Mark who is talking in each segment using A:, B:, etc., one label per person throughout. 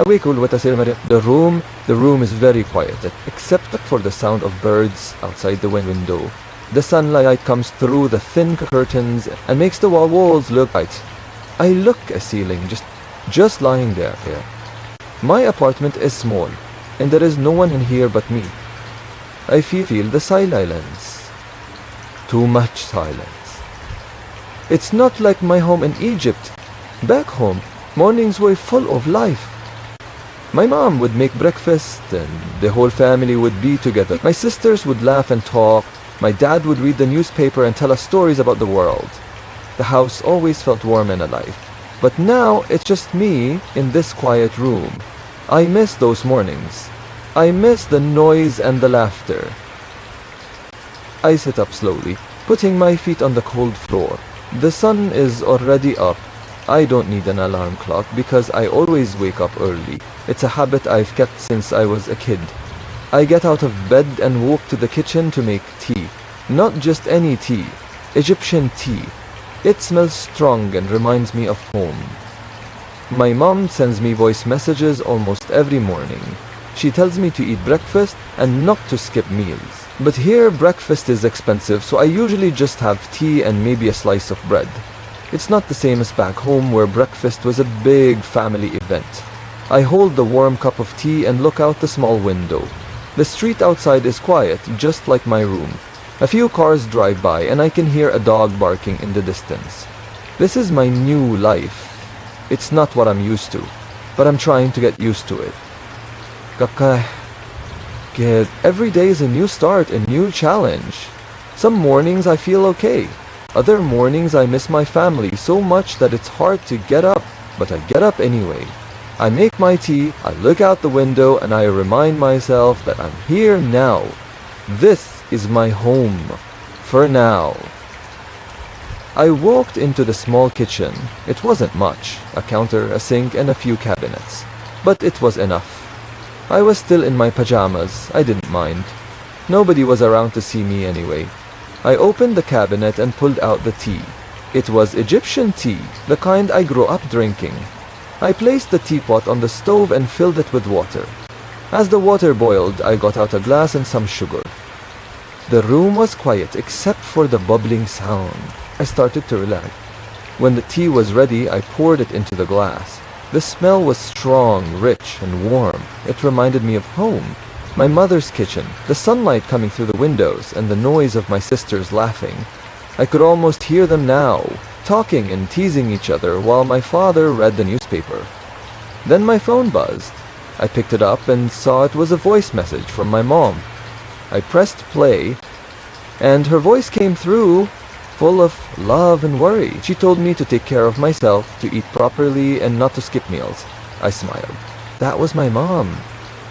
A: The room is very quiet, except for the sound of birds outside the window. The sunlight comes through the thin curtains and makes the walls look bright. I look at the ceiling, just lying there. My apartment is small, and there is no one in here but me. I feel the silence. Too much silence. It's not like my home in Egypt. Back home, mornings were full of life. My mom would make breakfast and the whole family would be together. My sisters would laugh and talk. My dad would read the newspaper and tell us stories about the world. The house always felt warm and alive. But now it's just me in this quiet room. I miss those mornings. I miss the noise and the laughter. I sit up slowly, putting my feet on the cold floor. The sun is already up. I don't need an alarm clock because I always wake up early. It's a habit I've kept since I was a kid. I get out of bed and walk to the kitchen to make tea. Not just any tea, Egyptian tea. It smells strong and reminds me of home. My mom sends me voice messages almost every morning. She tells me to eat breakfast and not to skip meals. But here breakfast is expensive, so I usually just have tea and maybe a slice of bread. It's not the same as back home where breakfast was a big family event. I hold the warm cup of tea and look out the small window. The street outside is quiet, just like my room. A few cars drive by and I can hear a dog barking in the distance. This is my new life. It's not what I'm used to, but I'm trying to get used to it. Every day is a new start, a new challenge. Some mornings I feel okay. Other mornings I miss my family so much that it's hard to get up, but I get up anyway. I make my tea, I look out the window, and I remind myself that I'm here now. This is my home. For now. I walked into the small kitchen. It wasn't much. A counter, a sink, and a few cabinets. But it was enough. I was still in my pajamas. I didn't mind. Nobody was around to see me anyway. I opened the cabinet and pulled out the tea. It was Egyptian tea, the kind I grew up drinking. I placed the teapot on the stove and filled it with water. As the water boiled, I got out a glass and some sugar. The room was quiet except for the bubbling sound. I started to relax. When the tea was ready, I poured it into the glass. The smell was strong, rich, and warm. It reminded me of home. My mother's kitchen, the sunlight coming through the windows, and the noise of my sisters laughing. I could almost hear them now, talking and teasing each other while my father read the newspaper. Then my phone buzzed. I picked it up and saw it was a voice message from my mom. I pressed play, and her voice came through, full of love and worry. She told me to take care of myself, to eat properly, and not to skip meals. I smiled. That was my mom.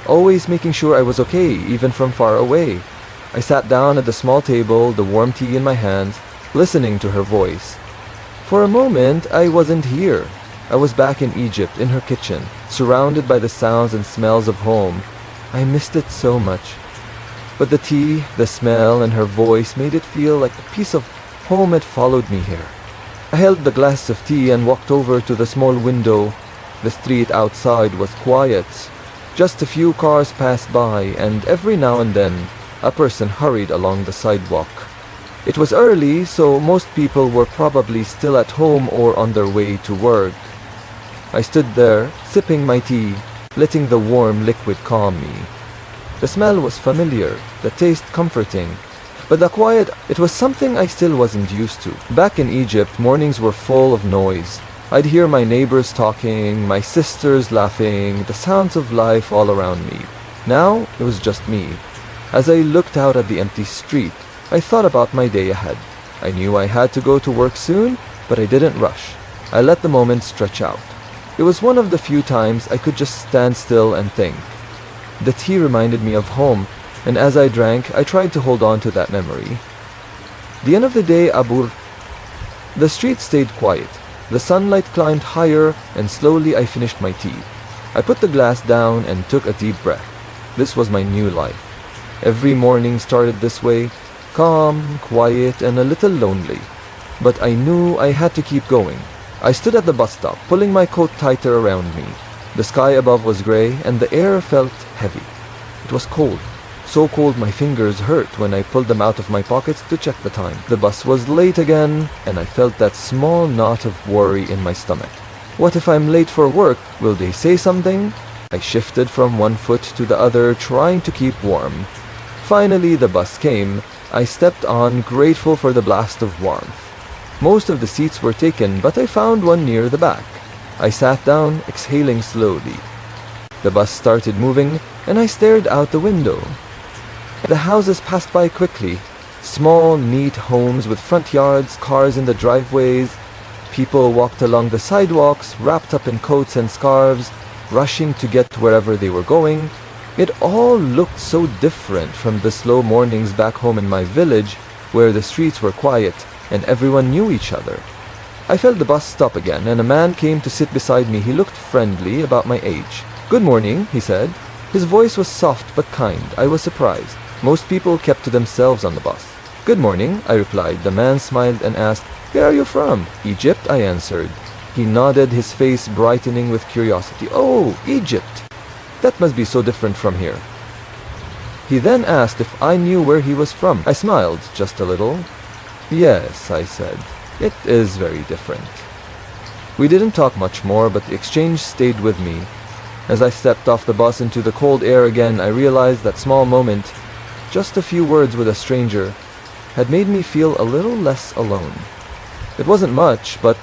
A: Always making sure I was okay, even from far away. I sat down at the small table, the warm tea in my hands, listening to her voice. For a moment, I wasn't here. I was back in Egypt, in her kitchen, surrounded by the sounds and smells of home. I missed it so much. But the tea, the smell, and her voice made it feel like a piece of home had followed me here. I held the glass of tea and walked over to the small window. The street outside was quiet. Just a few cars passed by, and every now and then, a person hurried along the sidewalk. It was early, so most people were probably still at home or on their way to work. I stood there, sipping my tea, letting the warm liquid calm me. The smell was familiar, the taste comforting, but the quiet, it was something I still wasn't used to. Back in Egypt, mornings were full of noise. I'd hear my neighbors talking, my sisters laughing, the sounds of life all around me. Now, it was just me. As I looked out at the empty street, I thought about my day ahead. I knew I had to go to work soon, but I didn't rush. I let the moment stretch out. It was one of the few times I could just stand still and think. The tea reminded me of home, and as I drank, I tried to hold on to that memory. The end of the day, the street stayed quiet. The sunlight climbed higher, and slowly I finished my tea. I put the glass down and took a deep breath. This was my new life. Every morning started this way, calm, quiet, and a little lonely. But I knew I had to keep going. I stood at the bus stop, pulling my coat tighter around me. The sky above was gray and the air felt heavy. It was cold. So cold my fingers hurt when I pulled them out of my pockets to check the time. The bus was late again, and I felt that small knot of worry in my stomach. What if I'm late for work? Will they say something? I shifted from one foot to the other, trying to keep warm. Finally, the bus came. I stepped on, grateful for the blast of warmth. Most of the seats were taken, but I found one near the back. I sat down, exhaling slowly. The bus started moving, and I stared out the window. The houses passed by quickly. Small, neat homes with front yards, cars in the driveways. People walked along the sidewalks, wrapped up in coats and scarves, rushing to get wherever they were going. It all looked so different from the slow mornings back home in my village, where the streets were quiet and everyone knew each other. I felt the bus stop again, and a man came to sit beside me. He looked friendly, about my age. "Good morning," he said. His voice was soft but kind. I was surprised. Most people kept to themselves on the bus. "Good morning," I replied. The man smiled and asked, "Where are you from?" "Egypt," I answered. He nodded, his face brightening with curiosity. "Oh, Egypt. That must be so different from here." He then asked if I knew where he was from. I smiled just a little. "Yes," I said. "It is very different." We didn't talk much more, but the exchange stayed with me. As I stepped off the bus into the cold air again, I realized that small moment, just a few words with a stranger, had made me feel a little less alone. It wasn't much, but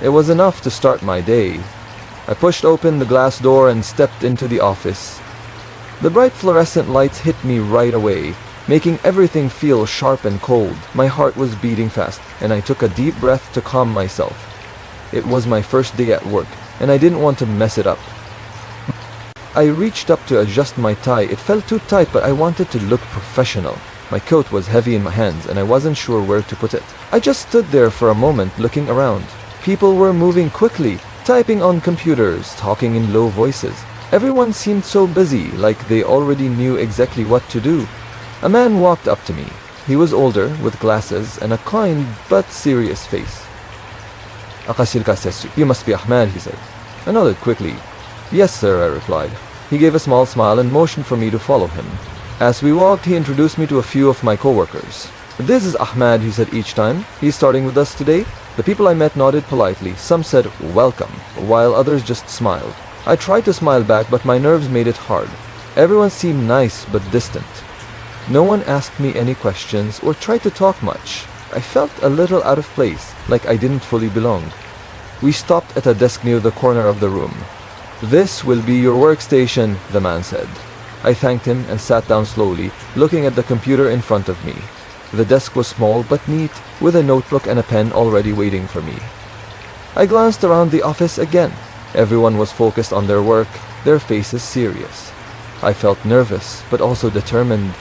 A: it was enough to start my day. I pushed open the glass door and stepped into the office. The bright fluorescent lights hit me right away, making everything feel sharp and cold. My heart was beating fast, and I took a deep breath to calm myself. It was my first day at work, and I didn't want to mess it up. I reached up to adjust my tie. It felt too tight, but I wanted to look professional. My coat was heavy in my hands, and I wasn't sure where to put it. I just stood there for a moment, looking around. People were moving quickly, typing on computers, talking in low voices. Everyone seemed so busy, like they already knew exactly what to do. A man walked up to me. He was older, with glasses, and a kind but serious face. "You must be Ahmad," he said. I nodded quickly. "Yes, sir," I replied. He gave a small smile and motioned for me to follow him. As we walked, he introduced me to a few of my coworkers. "This is Ahmad," he said each time. "He's starting with us today." The people I met nodded politely. Some said, "Welcome," while others just smiled. I tried to smile back, but my nerves made it hard. Everyone seemed nice but distant. No one asked me any questions or tried to talk much. I felt a little out of place, like I didn't fully belong. We stopped at a desk near the corner of the room. "This will be your workstation," the man said. I thanked him and sat down slowly, looking at the computer in front of me. The desk was small but neat, with a notebook and a pen already waiting for me. I glanced around the office again. Everyone was focused on their work, their faces serious. I felt nervous, but also determined.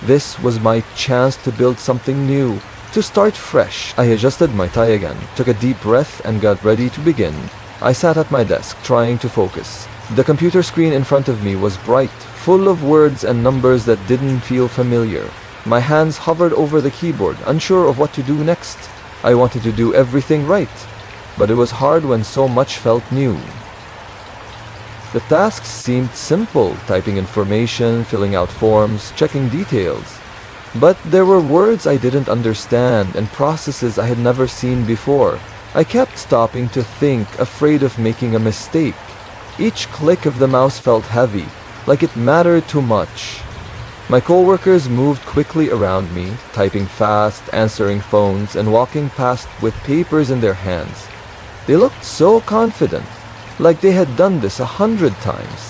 A: This was my chance to build something new, to start fresh. I adjusted my tie again, took a deep breath, and got ready to begin. I sat at my desk, trying to focus. The computer screen in front of me was bright, full of words and numbers that didn't feel familiar. My hands hovered over the keyboard, unsure of what to do next. I wanted to do everything right, but it was hard when so much felt new. The tasks seemed simple, typing information, filling out forms, checking details. But there were words I didn't understand and processes I had never seen before. I kept stopping to think, afraid of making a mistake. Each click of the mouse felt heavy, like it mattered too much. My coworkers moved quickly around me, typing fast, answering phones, and walking past with papers in their hands. They looked so confident, like they had done this 100 times.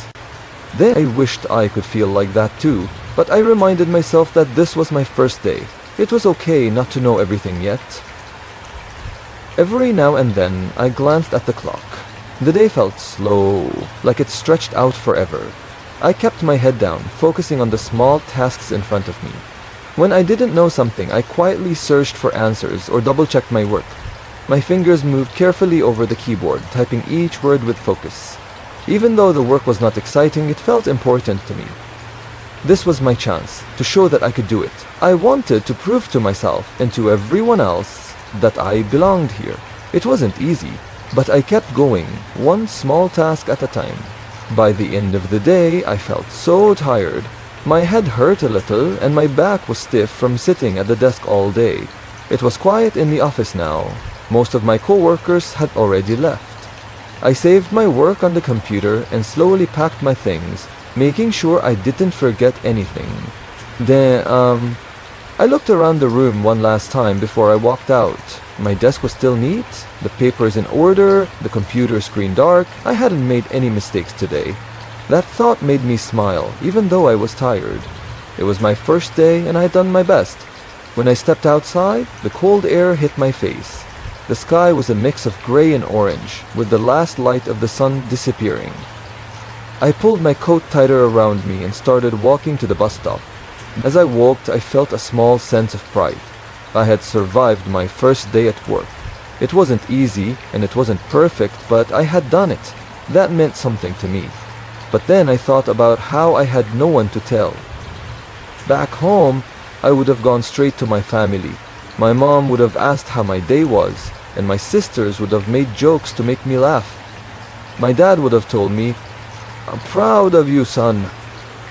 A: Then I wished I could feel like that too, but I reminded myself that this was my first day. It was okay not to know everything yet. Every now and then, I glanced at the clock. The day felt slow, like it stretched out forever. I kept my head down, focusing on the small tasks in front of me. When I didn't know something, I quietly searched for answers or double-checked my work. My fingers moved carefully over the keyboard, typing each word with focus. Even though the work was not exciting, it felt important to me. This was my chance to show that I could do it. I wanted to prove to myself and to everyone else that I belonged here. It wasn't easy, but I kept going, one small task at a time. By the end of the day, I felt so tired. My head hurt a little and my back was stiff from sitting at the desk all day. It was quiet in the office now. Most of my co-workers had already left. I saved my work on the computer and slowly packed my things, making sure I didn't forget anything. Then, I looked around the room one last time before I walked out. My desk was still neat, the papers in order, the computer screen dark. I hadn't made any mistakes today. That thought made me smile, even though I was tired. It was my first day and I had done my best. When I stepped outside, the cold air hit my face. The sky was a mix of gray and orange, with the last light of the sun disappearing. I pulled my coat tighter around me and started walking to the bus stop. As I walked, I felt a small sense of pride. I had survived my first day at work. It wasn't easy and it wasn't perfect, but I had done it. That meant something to me. But then I thought about how I had no one to tell. Back home, I would have gone straight to my family. My mom would have asked how my day was, and my sisters would have made jokes to make me laugh. My dad would have told me, "I'm proud of you, son."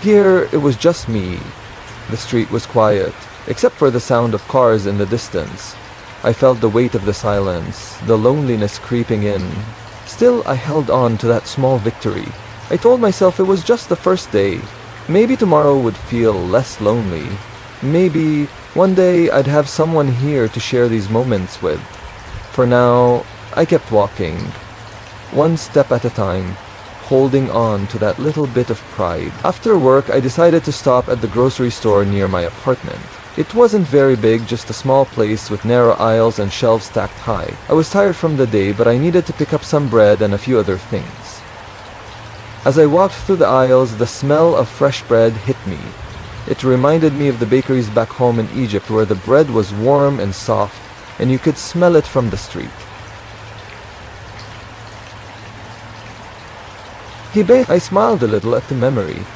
A: Here, it was just me. The street was quiet, except for the sound of cars in the distance. I felt the weight of the silence, the loneliness creeping in. Still, I held on to that small victory. I told myself it was just the first day. Maybe tomorrow would feel less lonely. Maybe one day I'd have someone here to share these moments with. For now, I kept walking, one step at a time, holding on to that little bit of pride. After work, I decided to stop at the grocery store near my apartment. It wasn't very big, just a small place with narrow aisles and shelves stacked high. I was tired from the day, but I needed to pick up some bread and a few other things. As I walked through the aisles, the smell of fresh bread hit me. It reminded me of the bakeries back home in Egypt where the bread was warm and soft, and you could smell it from the street. I smiled a little at the memory.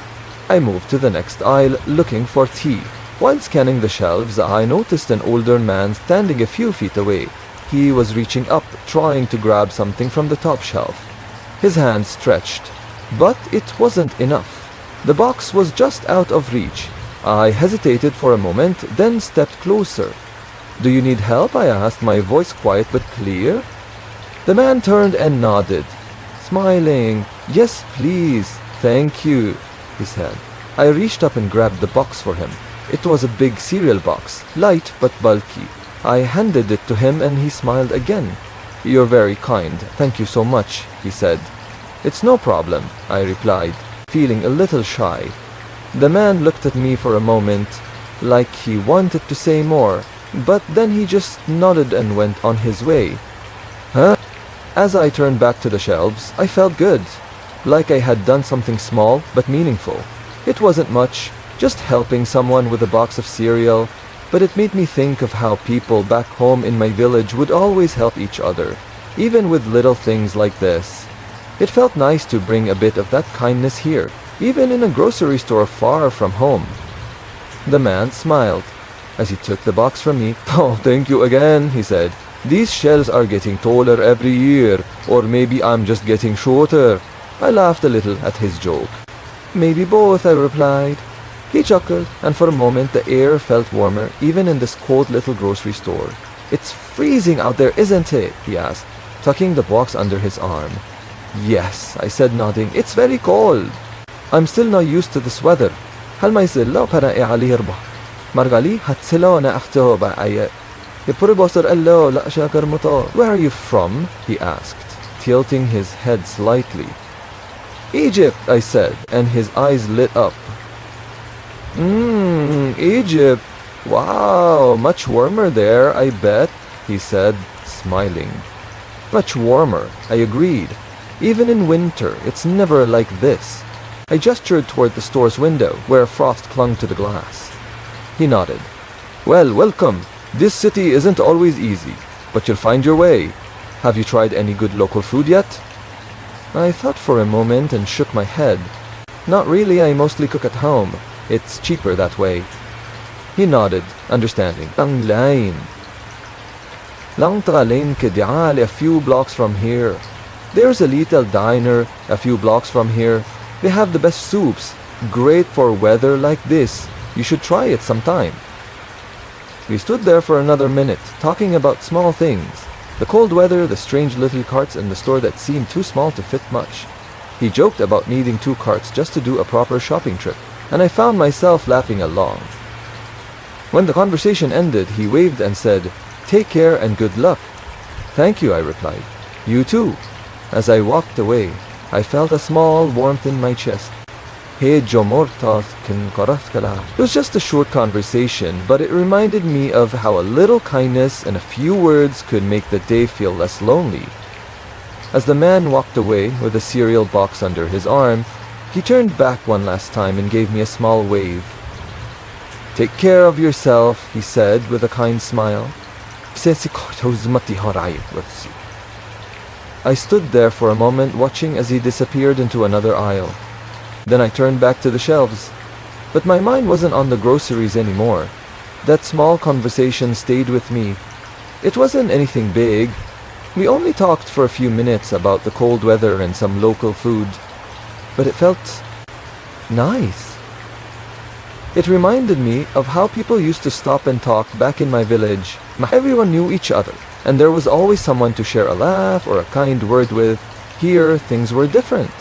A: I moved to the next aisle looking for tea. While scanning the shelves, I noticed an older man standing a few feet away. He was reaching up, trying to grab something from the top shelf. His hand stretched, but it wasn't enough. The box was just out of reach. I hesitated for a moment, then stepped closer. "Do you need help?" I asked, my voice quiet but clear. The man turned and nodded, smiling. "Yes, please. Thank you," he said. I reached up and grabbed the box for him. It was a big cereal box, light but bulky. I handed it to him and he smiled again. "You're very kind. Thank you so much," he said. "It's no problem," I replied, feeling a little shy. The man looked at me for a moment, like he wanted to say more, but then he just nodded and went on his way. Huh? As I turned back to the shelves, I felt good, like I had done something small but meaningful. It wasn't much, just helping someone with a box of cereal, but it made me think of how people back home in my village would always help each other, even with little things like this. It felt nice to bring a bit of that kindness here, even in a grocery store far from home. The man smiled as he took the box from me. "Oh, thank you again," he said. "These shelves are getting taller every year, or maybe I'm just getting shorter." I laughed a little at his joke. "Maybe both," I replied. He chuckled, and for a moment the air felt warmer, even in this cold little grocery store. "It's freezing out there, isn't it?" he asked, tucking the box under his arm. "Yes," I said, nodding. "It's very cold. I'm still not used to this weather." "Hal ma jisilla para e ali hirbaħ. Margali hatsilo na aħto ba aye. "Where are you from?" he asked, tilting his head slightly. "Egypt," I said, and his eyes lit up. Egypt. Wow, much warmer there, I bet," he said, smiling. "Much warmer," I agreed. "Even in winter, it's never like this." I gestured toward the store's window, where frost clung to the glass. He nodded. "Well, welcome. This city isn't always easy, but you'll find your way. Have you tried any good local food yet?" I thought for a moment and shook my head. "Not really, I mostly cook at home. It's cheaper that way." He nodded, understanding. Lang Tralane Kediale, a few blocks from here. There's a little diner a few blocks from here. They have the best soups. Great for weather like this. You should try it sometime. We stood there for another minute, talking about small things. The cold weather, the strange little carts, and the store that seemed too small to fit much. He joked about needing 2 carts just to do a proper shopping trip, and I found myself laughing along. When the conversation ended, he waved and said, "Take care and good luck." "Thank you," I replied. "You too." As I walked away, I felt a small warmth in my chest. It was just a short conversation, but it reminded me of how a little kindness and a few words could make the day feel less lonely. As the man walked away with a cereal box under his arm, he turned back one last time and gave me a small wave. "Take care of yourself," he said with a kind smile. I stood there for a moment watching as he disappeared into another aisle. Then I turned back to the shelves. But my mind wasn't on the groceries anymore. That small conversation stayed with me. It wasn't anything big. We only talked for a few minutes about the cold weather and some local food. But it felt nice. It reminded me of how people used to stop and talk back in my village. Everyone knew each other, and there was always someone to share a laugh or a kind word with. Here, things were different.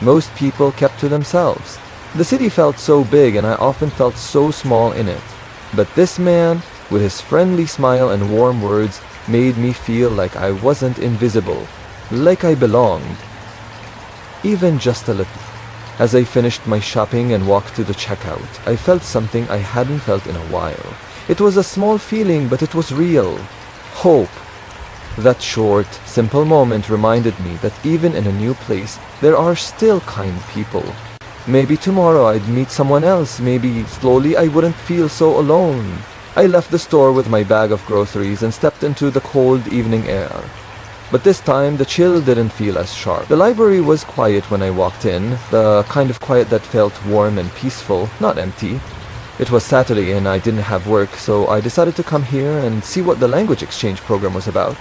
A: Most people kept to themselves. The city felt so big and I often felt so small in it. But this man, with his friendly smile and warm words, made me feel like I wasn't invisible, like I belonged. Even just a little. As I finished my shopping and walked to the checkout, I felt something I hadn't felt in a while. It was a small feeling, but it was real. Hope. That short, simple moment reminded me that even in a new place, there are still kind people. Maybe tomorrow I'd meet someone else. Maybe slowly I wouldn't feel so alone. I left the store with my bag of groceries and stepped into the cold evening air. But this time, the chill didn't feel as sharp. The library was quiet when I walked in, the kind of quiet that felt warm and peaceful, not empty. It was Saturday and I didn't have work, so I decided to come here and see what the language exchange program was about.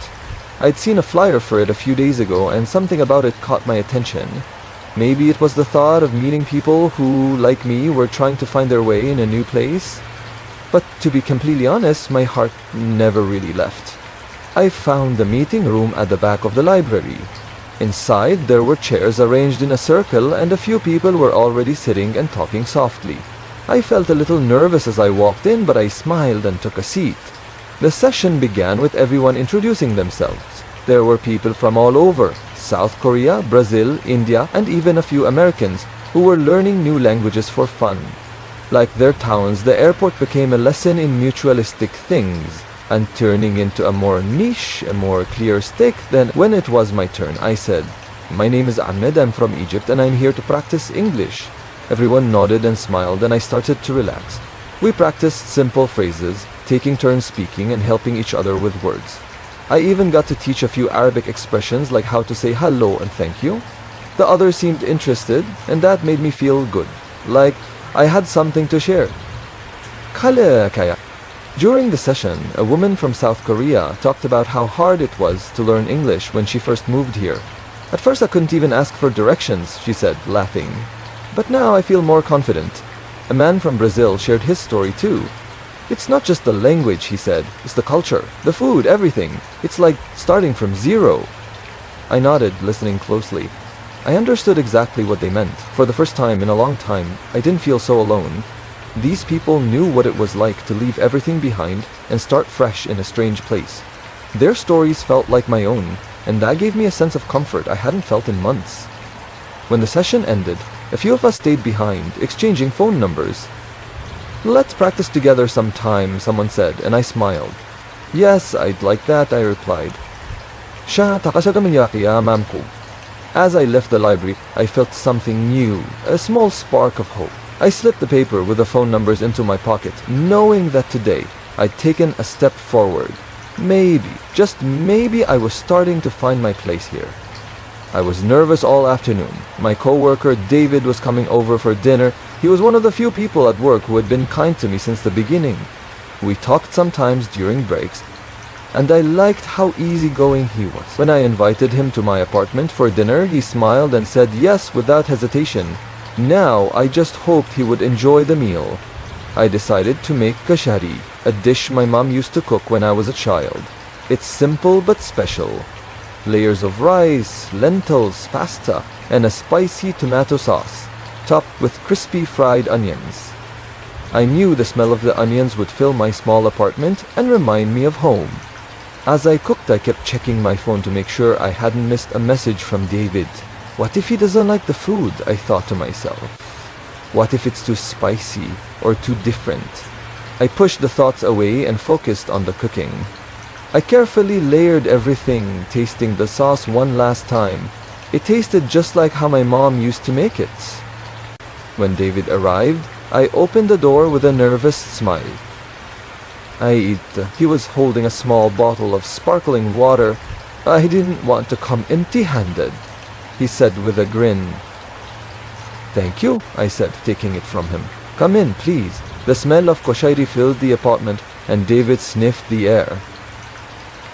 A: I'd seen a flyer for it a few days ago and something about it caught my attention. Maybe it was the thought of meeting people who, like me, were trying to find their way in a new place. But to be completely honest, my heart never really left. I found the meeting room at the back of the library. Inside, there were chairs arranged in a circle and a few people were already sitting and talking softly. I felt a little nervous as I walked in, but I smiled and took a seat. The session began with everyone introducing themselves. There were people from all over, South Korea, Brazil, India, and even a few Americans who were learning new languages for fun. Like their towns, the airport became a lesson in mutualistic things, and turning into a more niche, a more clear stick. Then when it was my turn, I said, "My name is Ahmad, I'm from Egypt, and I'm here to practice English." Everyone nodded and smiled, and I started to relax. We practiced simple phrases, taking turns speaking and helping each other with words. I even got to teach a few Arabic expressions like how to say hello and thank you. The others seemed interested, and that made me feel good, like I had something to share. During the session, a woman from South Korea talked about how hard it was to learn English when she first moved here. At first I couldn't even ask for directions, she said, laughing. But now I feel more confident. A man from Brazil shared his story too. "It's not just the language," he said. "It's the culture, the food, everything. It's like starting from zero." I nodded, listening closely. I understood exactly what they meant. For the first time in a long time, I didn't feel so alone. These people knew what it was like to leave everything behind and start fresh in a strange place. Their stories felt like my own, and that gave me a sense of comfort I hadn't felt in months. When the session ended, a few of us stayed behind, exchanging phone numbers. "Let's practice together sometime," someone said, and I smiled. "Yes, I'd like that," I replied. As I left the library, I felt something new, a small spark of hope. I slipped the paper with the phone numbers into my pocket, knowing that today I'd taken a step forward. Maybe, just maybe, I was starting to find my place here. I was nervous all afternoon. My coworker David was coming over for dinner. He was one of the few people at work who had been kind to me since the beginning. We talked sometimes during breaks. and I liked how easygoing he was. When I invited him to my apartment for dinner, he smiled and said yes without hesitation. Now I just hoped he would enjoy the meal. I decided to make kashari, a dish my mom used to cook when I was a child. It's simple but special. Layers of rice, lentils, pasta, and a spicy tomato sauce, topped with crispy fried onions. I knew the smell of the onions would fill my small apartment and remind me of home. As I cooked, I kept checking my phone to make sure I hadn't missed a message from David. What if he doesn't like the food? I thought to myself. What if it's too spicy or too different? I pushed the thoughts away and focused on the cooking. I carefully layered everything, tasting the sauce one last time. It tasted just like how my mom used to make it. When David arrived, I opened the door with a nervous smile. He was holding a small bottle of sparkling water. I didn't want to come empty-handed, he said with a grin. Thank you, I said, taking it from him. Come in, please. The smell of koshairi filled the apartment, and David sniffed the air.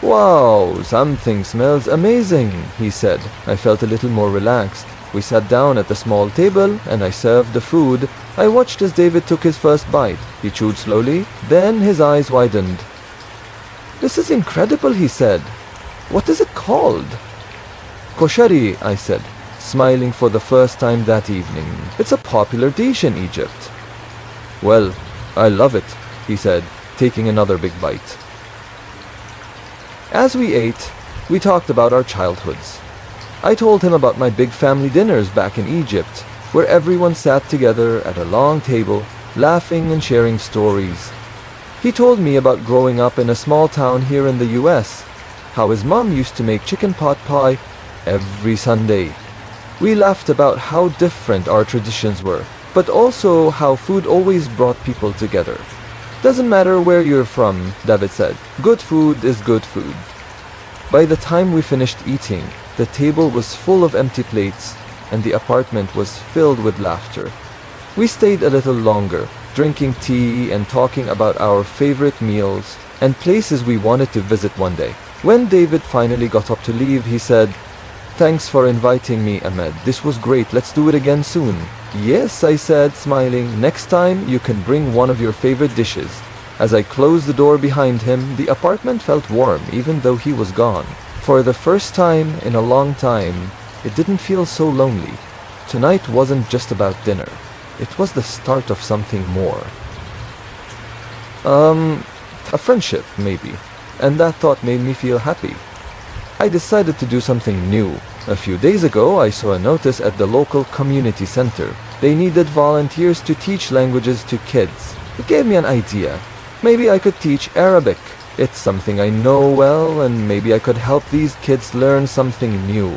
A: Wow, something smells amazing, he said. I felt a little more relaxed. We sat down at the small table, and I served the food. I watched as David took his first bite. He chewed slowly, then his eyes widened. This is incredible, he said. What is it called? Koshari, I said, smiling for the first time that evening. It's a popular dish in Egypt. Well, I love it, he said, taking another big bite. As we ate, we talked about our childhoods. I told him about my big family dinners back in Egypt, where everyone sat together at a long table, laughing and sharing stories. He told me about growing up in a small town here in the US, how his mom used to make chicken pot pie every Sunday. We laughed about how different our traditions were, but also how food always brought people together. Doesn't matter where you're from, David said. Good food is good food. By the time we finished eating, the table was full of empty plates, and the apartment was filled with laughter. We stayed a little longer, drinking tea and talking about our favorite meals and places we wanted to visit one day. When David finally got up to leave, he said, Thanks for inviting me, Ahmad. This was great. Let's do it again soon. Yes, I said, smiling. Next time, you can bring one of your favorite dishes. As I closed the door behind him, the apartment felt warm, even though he was gone. For the first time in a long time, it didn't feel so lonely. Tonight wasn't just about dinner. It was the start of something more. A friendship, maybe. And that thought made me feel happy. I decided to do something new. A few days ago, I saw a notice at the local community center. They needed volunteers to teach languages to kids. It gave me an idea. Maybe I could teach Arabic. It's something I know well, and maybe I could help these kids learn something new.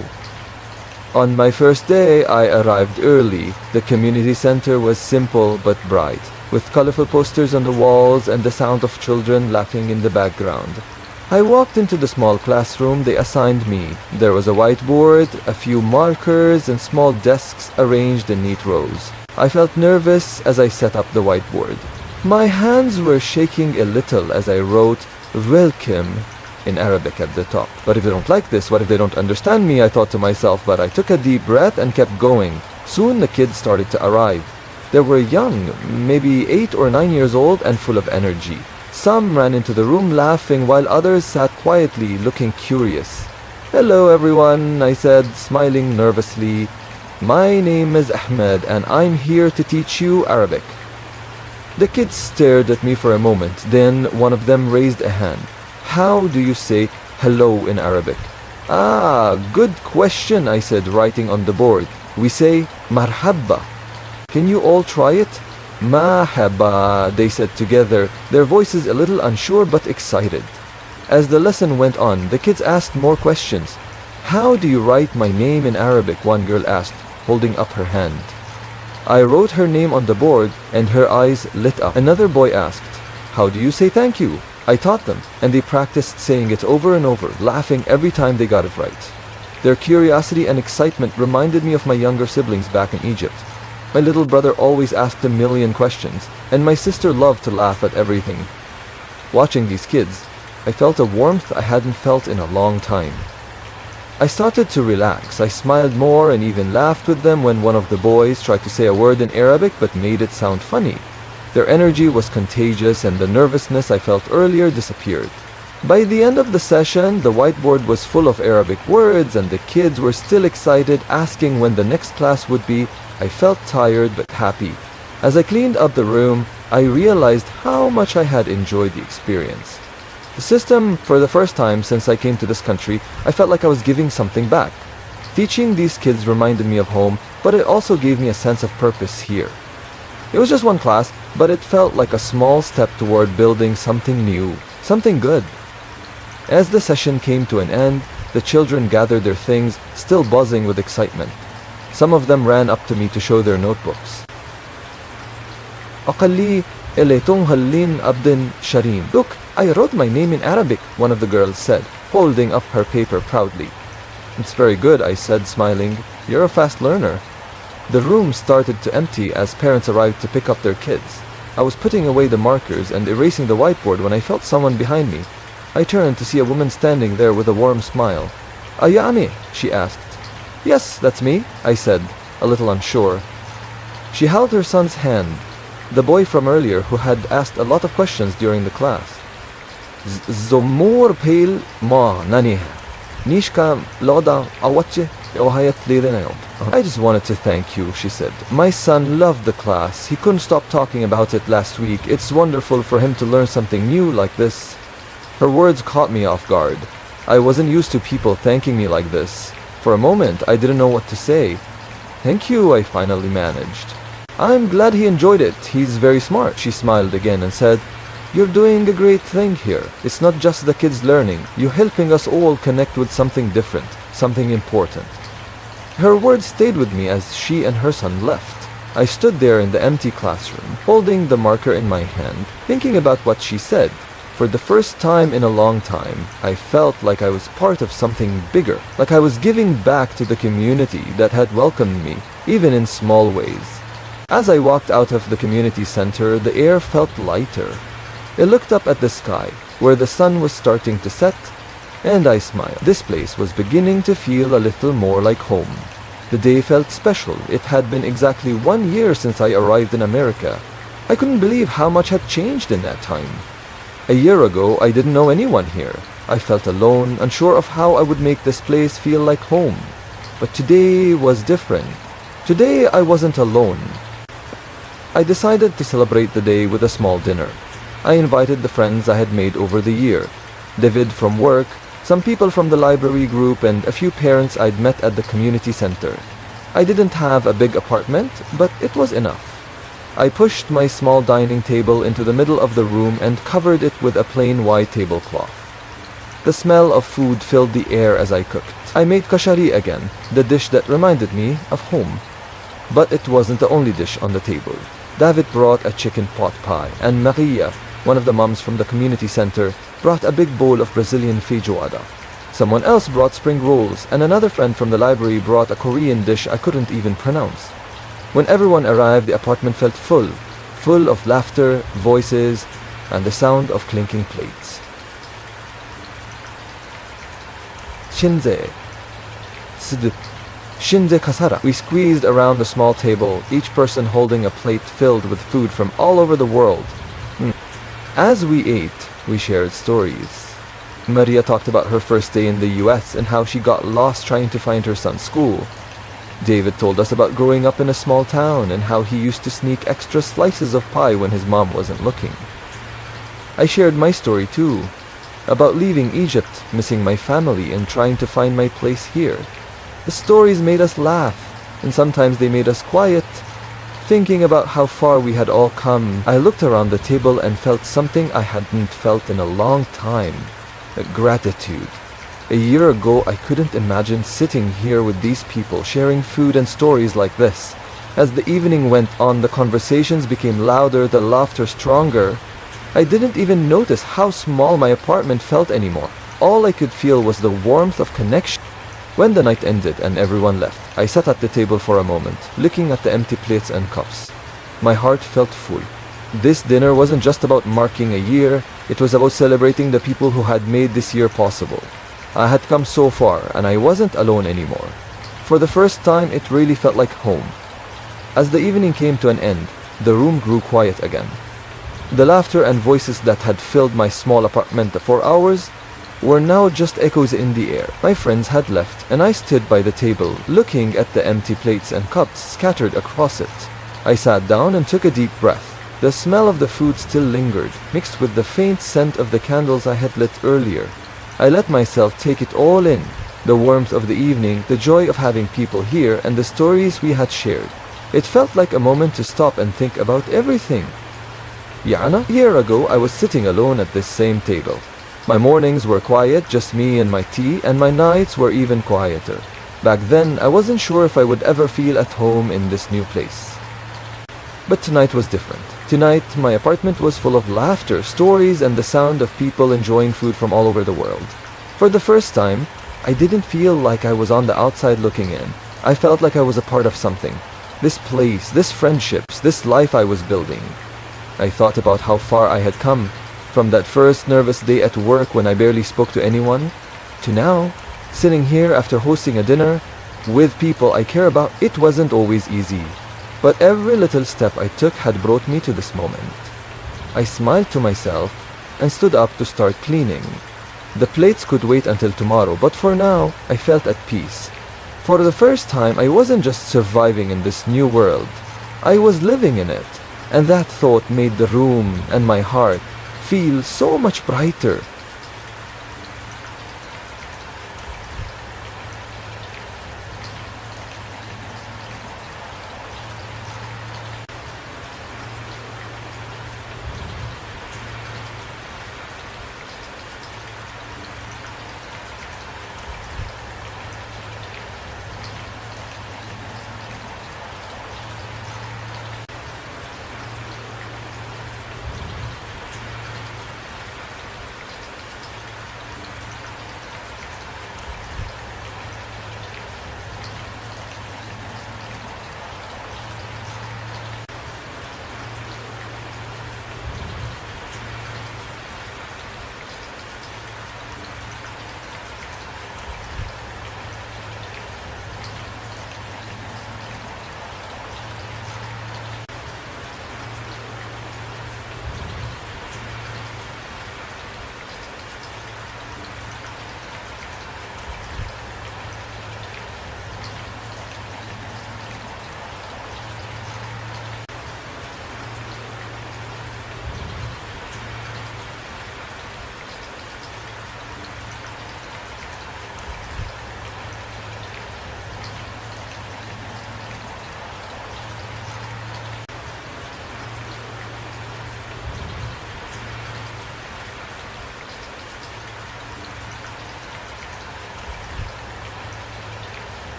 A: On my first day, I arrived early. The community center was simple but bright, with colorful posters on the walls and the sound of children laughing in the background. I walked into the small classroom they assigned me. There was a whiteboard, a few markers, and small desks arranged in neat rows. I felt nervous as I set up the whiteboard. My hands were shaking a little as I wrote "Welcome" in Arabic at the top. But if they don't like this, what if they don't understand me? I thought to myself, but I took a deep breath and kept going. Soon the kids started to arrive. They were young, maybe 8 or 9 years old, and full of energy. Some ran into the room laughing, while others sat quietly, looking curious. Hello everyone, I said, smiling nervously. My name is Ahmad, and I'm here to teach you Arabic. The kids stared at me for a moment. Then one of them raised a hand. How do you say hello in Arabic? Good question, I said, writing on the board. We say marhabba. Can you all try it? Mahaba, they said together, their voices a little unsure but excited. As the lesson went on, the kids asked more questions. How do you write my name in Arabic? One girl asked, holding up her hand. I wrote her name on the board, and her eyes lit up. Another boy asked, How do you say thank you? I taught them, and they practiced saying it over and over, laughing every time they got it right. Their curiosity and excitement reminded me of my younger siblings back in Egypt. My little brother always asked a million questions, and my sister loved to laugh at everything. Watching these kids, I felt a warmth I hadn't felt in a long time. I started to relax. I smiled more and even laughed with them when one of the boys tried to say a word in Arabic but made it sound funny. Their energy was contagious and the nervousness I felt earlier disappeared. By the end of the session, the whiteboard was full of Arabic words and the kids were still excited, asking when the next class would be. I felt tired but happy. As I cleaned up the room, I realized how much I had enjoyed the experience. The system, for the first time since I came to this country, I felt like I was giving something back. Teaching these kids reminded me of home, but it also gave me a sense of purpose here. It was just one class, but it felt like a small step toward building something new, something good. As the session came to an end, the children gathered their things, still buzzing with excitement. Some of them ran up to me to show their notebooks. Aqalli eletong halin abdin sharim. Look, I wrote my name in Arabic, one of the girls said, holding up her paper proudly. It's very good, I said, smiling. You're a fast learner. The room started to empty as parents arrived to pick up their kids. I was putting away the markers and erasing the whiteboard when I felt someone behind me. I turned to see a woman standing there with a warm smile. Ayami, she asked. Yes, that's me, I said, a little unsure. She held her son's hand, the boy from earlier who had asked a lot of questions during the class. Zomur pale ma nani nishka loda awache ohayat lirinayom. I just wanted to thank you, she said. My son loved the class. He couldn't stop talking about it last week. It's wonderful for him to learn something new like this. Her words caught me off guard. I wasn't used to people thanking me like this. For a moment, I didn't know what to say. Thank you, I finally managed. I'm glad he enjoyed it. He's very smart, she smiled again and said, You're doing a great thing here. It's not just the kids learning. You're helping us all connect with something different, something important. Her words stayed with me as she and her son left. I stood there in the empty classroom, holding the marker in my hand, thinking about what she said. For the first time in a long time, I felt like I was part of something bigger, like I was giving back to the community that had welcomed me, even in small ways. As I walked out of the community center, the air felt lighter. I looked up at the sky, where the sun was starting to set, and I smiled. This place was beginning to feel a little more like home. The day felt special. It had been exactly 1 year since I arrived in America. I couldn't believe how much had changed in that time. A year ago, I didn't know anyone here. I felt alone, unsure of how I would make this place feel like home. But today was different. Today, I wasn't alone. I decided to celebrate the day with a small dinner. I invited the friends I had made over the year. David from work, some people from the library group, and a few parents I'd met at the community center. I didn't have a big apartment, but it was enough. I pushed my small dining table into the middle of the room and covered it with a plain white tablecloth. The smell of food filled the air as I cooked. I made kashari again, the dish that reminded me of home. But it wasn't the only dish on the table. David brought a chicken pot pie, and Maria, one of the moms from the community center, brought a big bowl of Brazilian feijoada. Someone else brought spring rolls, and another friend from the library brought a Korean dish I couldn't even pronounce. When everyone arrived, the apartment felt full of laughter, voices, and the sound of clinking plates. Shinze. Shinze kasara. We squeezed around the small table, each person holding a plate filled with food from all over the world. As we ate, we shared stories. Maria talked about her first day in the US and how she got lost trying to find her son's school. David told us about growing up in a small town and how he used to sneak extra slices of pie when his mom wasn't looking. I shared my story too, about leaving Egypt, missing my family, and trying to find my place here. The stories made us laugh, and sometimes they made us quiet. Thinking about how far we had all come, I looked around the table and felt something I hadn't felt in a long time. Gratitude. A year ago, I couldn't imagine sitting here with these people, sharing food and stories like this. As the evening went on, the conversations became louder, the laughter stronger. I didn't even notice how small my apartment felt anymore. All I could feel was the warmth of connection. When the night ended and everyone left, I sat at the table for a moment, looking at the empty plates and cups. My heart felt full. This dinner wasn't just about marking a year, it was about celebrating the people who had made this year possible. I had come so far, and I wasn't alone anymore. For the first time, it really felt like home. As the evening came to an end, the room grew quiet again. The laughter and voices that had filled my small apartment for hours were now just echoes in the air. My friends had left, and I stood by the table, looking at the empty plates and cups scattered across it. I sat down and took a deep breath. The smell of the food still lingered, mixed with the faint scent of the candles I had lit earlier. I let myself take it all in. The warmth of the evening, the joy of having people here, and the stories we had shared. It felt like a moment to stop and think about everything. Yana, a year ago, I was sitting alone at this same table. My mornings were quiet, just me and my tea, and my nights were even quieter. Back then, I wasn't sure if I would ever feel at home in this new place. But tonight was different. Tonight, my apartment was full of laughter, stories, and the sound of people enjoying food from all over the world. For the first time, I didn't feel like I was on the outside looking in. I felt like I was a part of something. This place, this friendships, this life I was building. I thought about how far I had come, from that first nervous day at work when I barely spoke to anyone, to now, sitting here after hosting a dinner with people I care about. It wasn't always easy. But every little step I took had brought me to this moment. I smiled to myself and stood up to start cleaning. The plates could wait until tomorrow, but for now, I felt at peace. For the first time, I wasn't just surviving in this new world. I was living in it, and that thought made the room and my heart feel so much brighter.